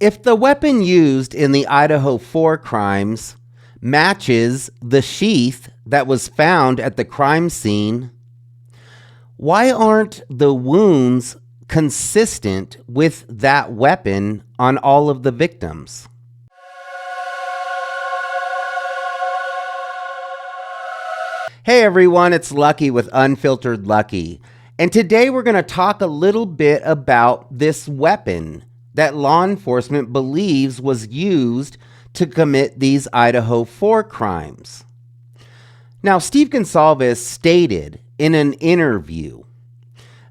If the weapon used in the Idaho 4 crimes matches the sheath that was found at the crime scene, why aren't the wounds consistent with that weapon on all of the victims? Hey everyone, it's Lucky with Unfiltered Lucky. And today we're going to talk a little bit about this weapon that law enforcement believes was used to commit these Idaho 4 crimes. Now, Steve Gonsalves stated in an interview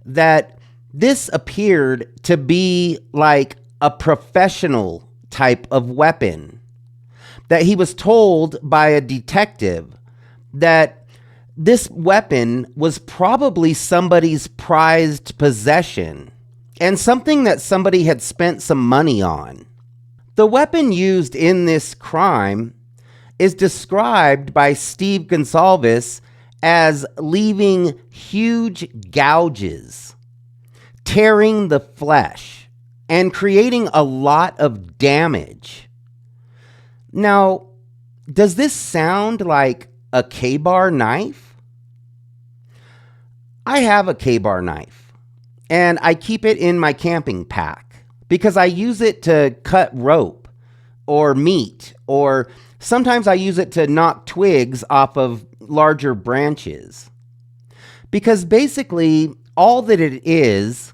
that this appeared to be like a professional type of weapon, that he was told by a detective that this weapon was probably somebody's prized possession and something that somebody had spent some money on. The weapon used in this crime is described by Steve Gonsalves as leaving huge gouges, tearing the flesh, and creating a lot of damage. Now, does this sound like a K-bar knife? I have a K-bar knife, and I keep it in my camping pack because I use it to cut rope or meat, or sometimes I use it to knock twigs off of larger branches. Because basically, all that it is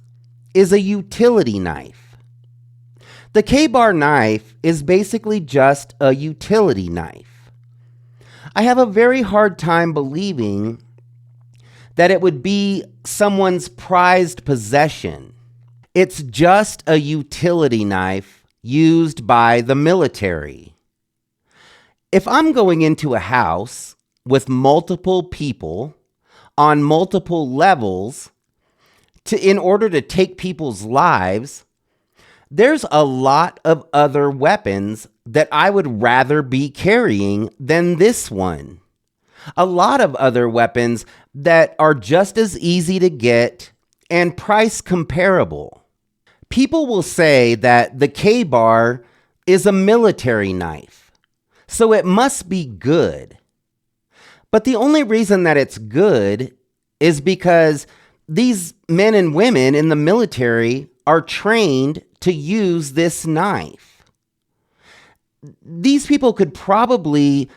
a utility knife. The K-bar knife is basically just a utility knife. I have a very hard time believing that it would be someone's prized possession. It's just a utility knife used by the military. If I'm going into a house with multiple people on multiple levels in order to take people's lives, there's a lot of other weapons that I would rather be carrying than this one. A lot of other weapons that are just as easy to get and price comparable. People will say that the K-bar is a military knife, so it must be good. But the only reason that it's good is because these men and women in the military are trained to use this knife. These people could probably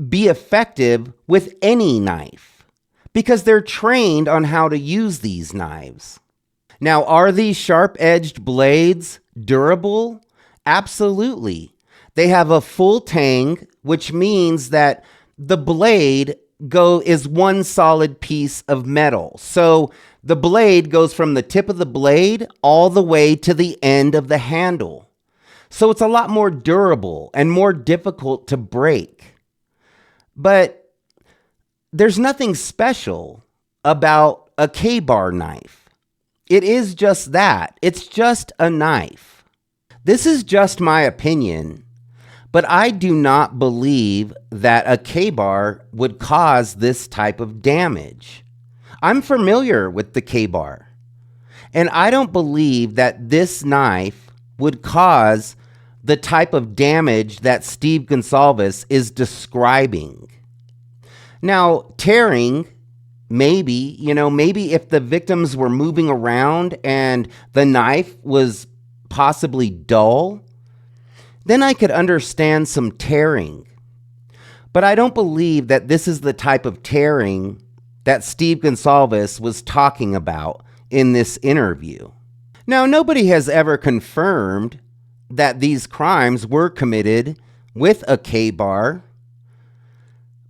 be effective with any knife because they're trained on how to use these knives. Now, are these sharp-edged blades durable? Absolutely. They have a full tang, which means that the blade is one solid piece of metal. So the blade goes from the tip of the blade all the way to the end of the handle. So it's a lot more durable and more difficult to break. But there's nothing special about a K-bar knife. It is just that. It's just a knife. This is just my opinion, but I do not believe that a K-bar would cause this type of damage. I'm familiar with the K-bar, and I don't believe that this knife would cause the type of damage that Steve Gonsalves is describing. Now, tearing, maybe if the victims were moving around and the knife was possibly dull, then I could understand some tearing. But I don't believe that this is the type of tearing that Steve Gonsalves was talking about in this interview. Now, nobody has ever confirmed that these crimes were committed with a K-bar,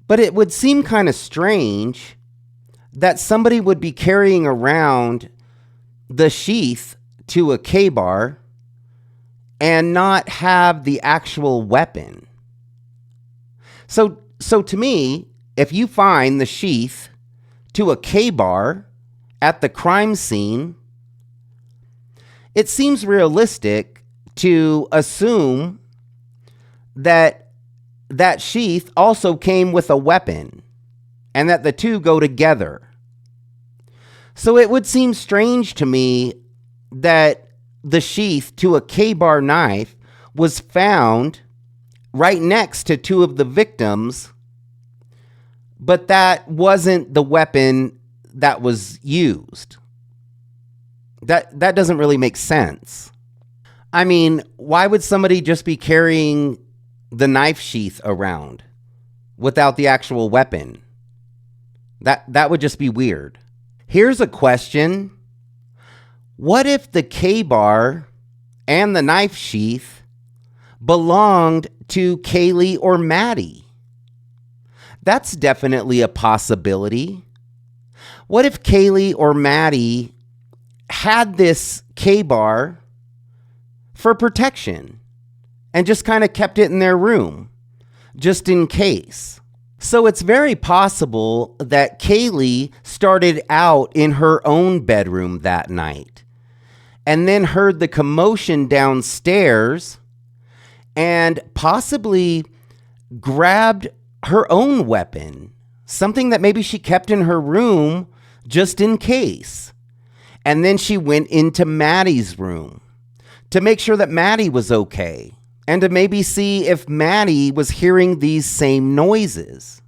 but it would seem kind of strange that somebody would be carrying around the sheath to a K-bar and not have the actual weapon. So to me, if you find the sheath to a K-bar at the crime scene, it seems realistic to assume that that sheath also came with a weapon and that the two go together. So it would seem strange to me that the sheath to a K-bar knife was found right next to two of the victims, but that wasn't the weapon that was used. That doesn't really make sense. I mean, why would somebody just be carrying the knife sheath around without the actual weapon? That would just be weird. Here's a question. What if the K-bar and the knife sheath belonged to Kaylee or Maddie? That's definitely a possibility. What if Kaylee or Maddie had this K-bar for protection and just kind of kept it in their room just in case? So it's very possible that Kaylee started out in her own bedroom that night and then heard the commotion downstairs and possibly grabbed her own weapon, something that maybe she kept in her room just in case. And then she went into Maddie's room to make sure that Maddie was okay and to maybe see if Maddie was hearing these same noises.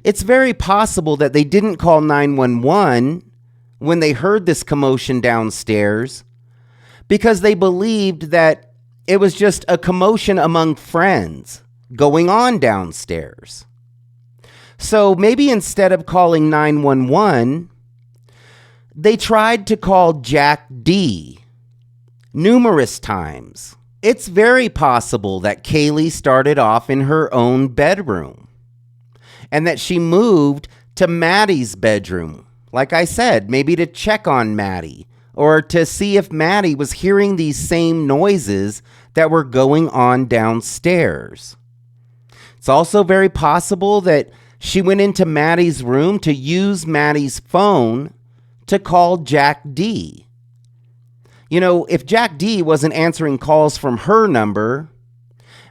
It's very possible that they didn't call 911 when they heard this commotion downstairs because they believed that it was just a commotion among friends going on downstairs. So maybe instead of calling 911, they tried to call Jack D numerous times. It's very possible that Kaylee started off in her own bedroom and that she moved to Maddie's bedroom, like I said, maybe to check on Maddie or to see if Maddie was hearing these same noises that were going on downstairs. It's also very possible that she went into Maddie's room to use Maddie's phone to call Jack D. You know, if Jack D wasn't answering calls from her number,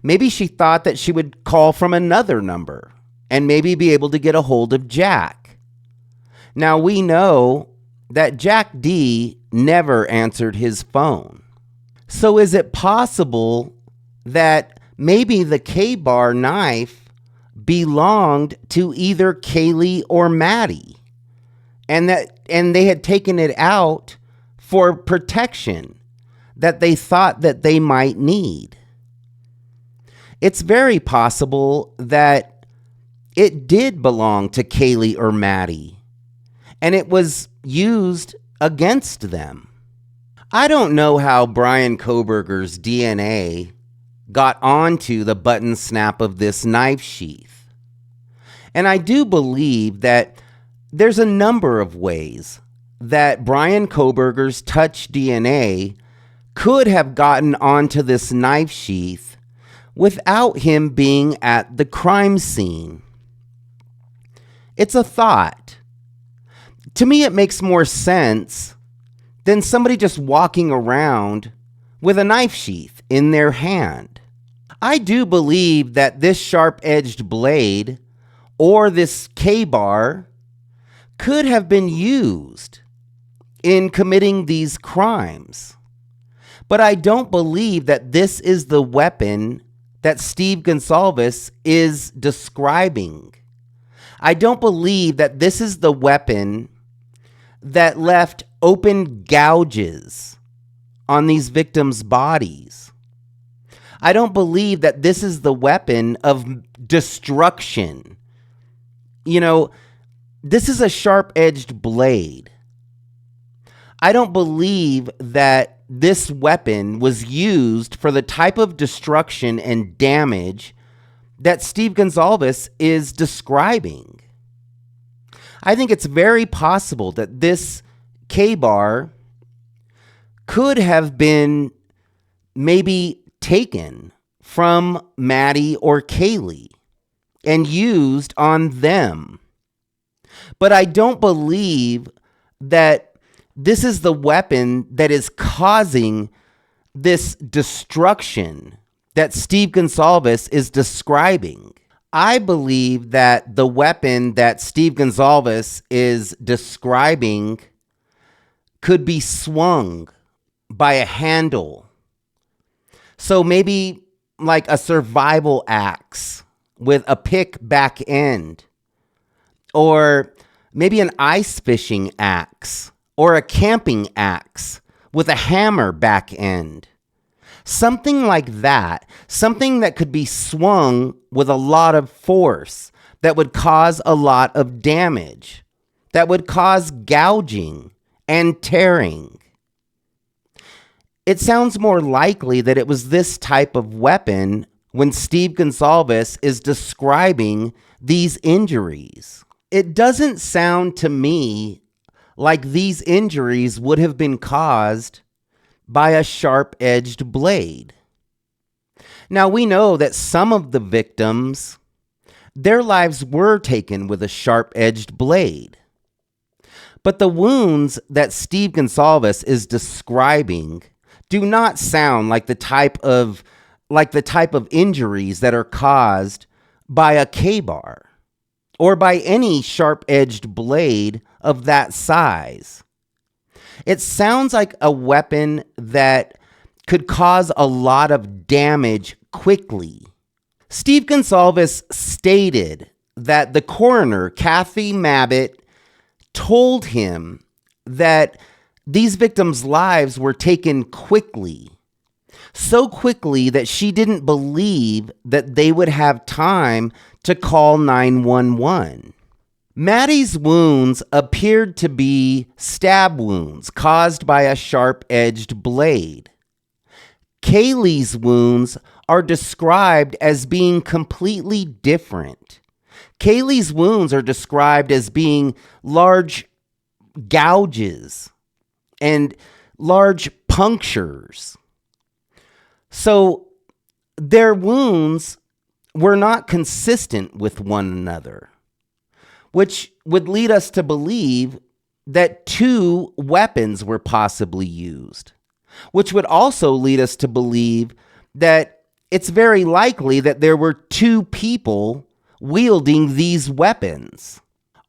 maybe she thought that she would call from another number and maybe be able to get a hold of Jack. Now we know that Jack D never answered his phone. So is it possible that maybe the K-bar knife belonged to either Kaylee or Maddie and they had taken it out for protection that they thought that they might need? It's very possible that it did belong to Kaylee or Maddie and it was used against them. I don't know how Bryan Kohberger's DNA got onto the button snap of this knife sheath. And I do believe that there's a number of ways that Bryan Kohberger's touch DNA could have gotten onto this knife sheath without him being at the crime scene. It's a thought. To me, it makes more sense than somebody just walking around with a knife sheath in their hand. I do believe that this sharp-edged blade or this K-bar could have been used in committing these crimes. But I don't believe that this is the weapon that Steve Gonsalves is describing. I don't believe that this is the weapon that left open gouges on these victims' bodies. I don't believe that this is the weapon of destruction. You know, this is a sharp-edged blade. I don't believe that this weapon was used for the type of destruction and damage that Steve Gonsalves is describing. I think it's very possible that this K-bar could have been maybe taken from Maddie or Kaylee and used on them. But I don't believe that this is the weapon that is causing this destruction that Steve Gonsalves is describing. I believe that the weapon that Steve Gonsalves is describing could be swung by a handle. So maybe like a survival axe with a pick back end, or maybe an ice fishing axe, or a camping axe with a hammer back end. Something like that, something that could be swung with a lot of force, that would cause a lot of damage, that would cause gouging and tearing. It sounds more likely that it was this type of weapon when Steve Gonsalves is describing these injuries. It doesn't sound to me like these injuries would have been caused by a sharp-edged blade. Now, we know that some of the victims, their lives were taken with a sharp-edged blade. But the wounds that Steve Gonsalves is describing do not sound like the type of injuries that are caused by a K-bar or by any sharp-edged blade of that size. It sounds like a weapon that could cause a lot of damage quickly. Steve Gonsalves stated that the coroner, Kathy Mabbitt, told him that these victims' lives were taken quickly, so quickly that she didn't believe that they would have time to call 911. Maddie's wounds appeared to be stab wounds caused by a sharp-edged blade. Kaylee's wounds are described as being completely different. Kaylee's wounds are described as being large gouges and large punctures. So their wounds were not consistent with one another, which would lead us to believe that two weapons were possibly used, which would also lead us to believe that it's very likely that there were two people wielding these weapons.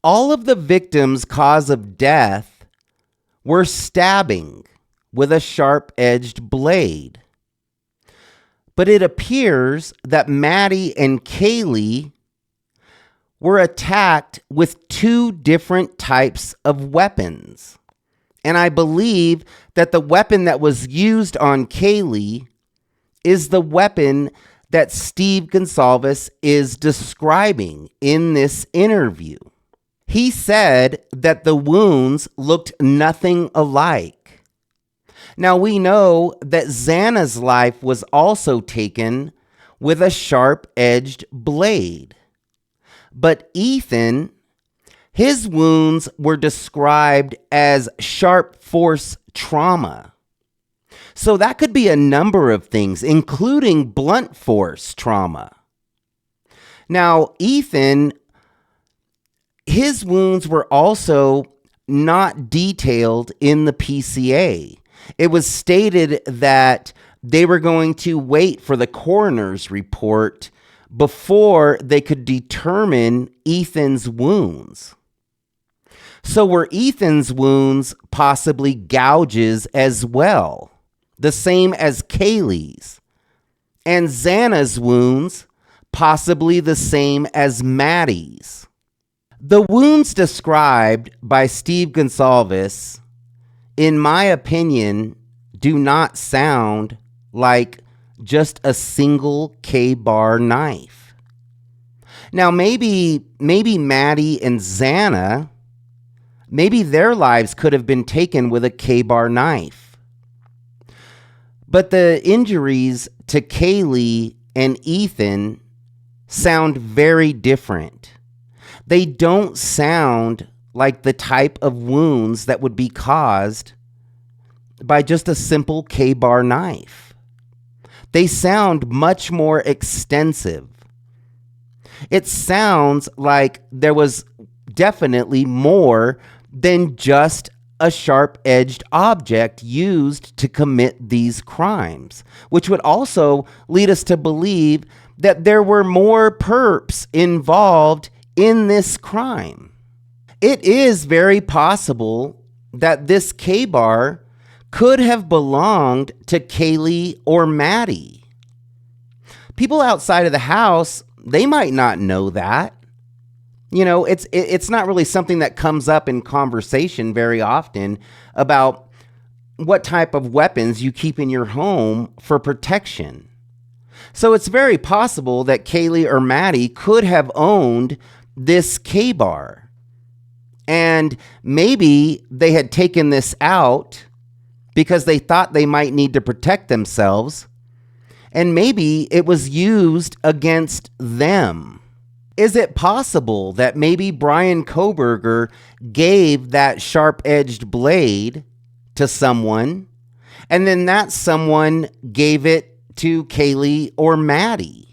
All of the victims' cause of death were stabbing with a sharp-edged blade. But it appears that Maddie and Kaylee were attacked with two different types of weapons. And I believe that the weapon that was used on Kaylee is the weapon that Steve Gonsalves is describing in this interview. He said that the wounds looked nothing alike. Now we know that Xana's life was also taken with a sharp-edged blade. But Ethan, his wounds were described as sharp force trauma. So that could be a number of things, including blunt force trauma. Now, Ethan, his wounds were also not detailed in the PCA. It was stated that they were going to wait for the coroner's report before they could determine Ethan's wounds. So were Ethan's wounds possibly gouges as well, the same as Kaylee's? And Xana's wounds possibly the same as Maddie's? The wounds described by Steve Gonsalves, in my opinion, do not sound like just a single K-bar knife. Now, maybe Maddie and Xana, maybe their lives could have been taken with a K-bar knife. But the injuries to Kaylee and Ethan sound very different. They don't sound like the type of wounds that would be caused by just a simple K-bar knife. They sound much more extensive. It sounds like there was definitely more than just a sharp-edged object used to commit these crimes, which would also lead us to believe that there were more perps involved in this crime. It is very possible that this K-bar could have belonged to Kaylee or Maddie. People outside of the house, they might not know that. You know, it's not really something that comes up in conversation very often about what type of weapons you keep in your home for protection. So it's very possible that Kaylee or Maddie could have owned this K-bar. And maybe they had taken this out because they thought they might need to protect themselves. And maybe it was used against them. Is it possible that maybe Bryan Kohberger gave that sharp-edged blade to someone, and then that someone gave it to Kaylee or Maddie?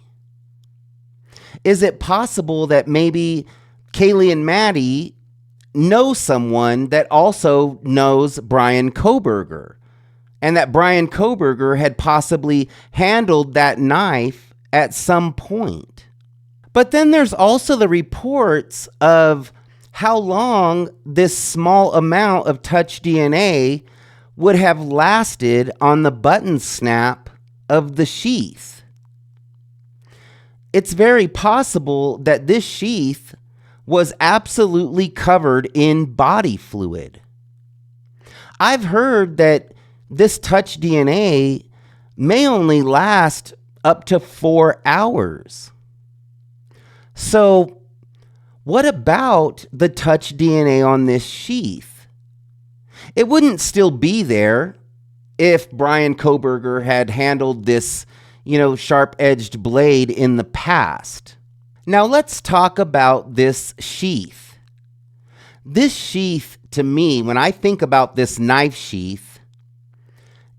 Is it possible that maybe Kaylee and Maddie know someone that also knows Bryan Kohberger, and that Bryan Kohberger had possibly handled that knife at some point? But then there's also the reports of how long this small amount of touch DNA would have lasted on the button snap of the sheath. It's very possible that this sheath was absolutely covered in body fluid. I've heard that this touch DNA may only last up to 4 hours. So, what about the touch DNA on this sheath? It wouldn't still be there if Bryan Kohberger had handled this, sharp-edged blade in the past. Now, let's talk about this sheath. This sheath, to me, when I think about this knife sheath,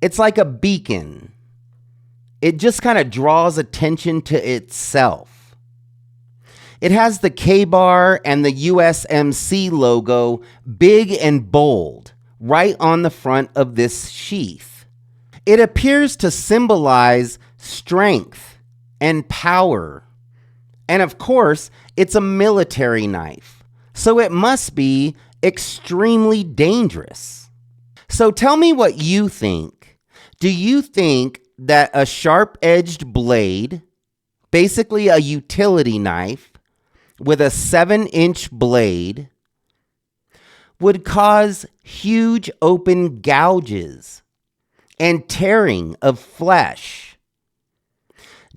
it's like a beacon. It just kind of draws attention to itself. It has the K-bar and the USMC logo big and bold right on the front of this sheath. It appears to symbolize strength and power. And of course, it's a military knife, so it must be extremely dangerous. So tell me what you think. Do you think that a sharp-edged blade, basically a utility knife, with a 7-inch blade, would cause huge open gouges and tearing of flesh?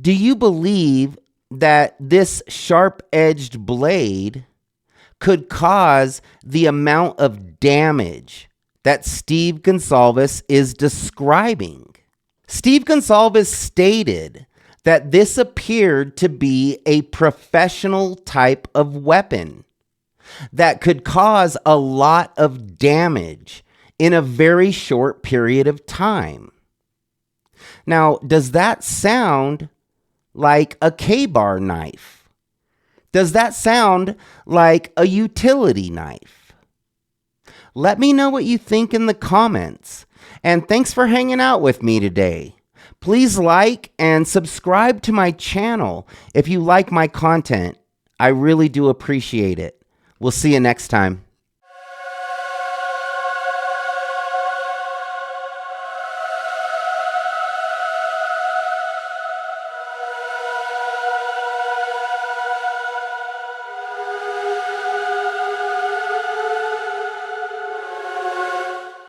Do you believe that this sharp-edged blade could cause the amount of damage that Steve Gonsalves is describing? Steve Gonsalves stated that this appeared to be a professional type of weapon that could cause a lot of damage in a very short period of time. Now, does that sound like a K-bar knife? Does that sound like a utility knife? Let me know what you think in the comments. And thanks for hanging out with me today. Please like and subscribe to my channel if you like my content. I really do appreciate it. We'll see you next time.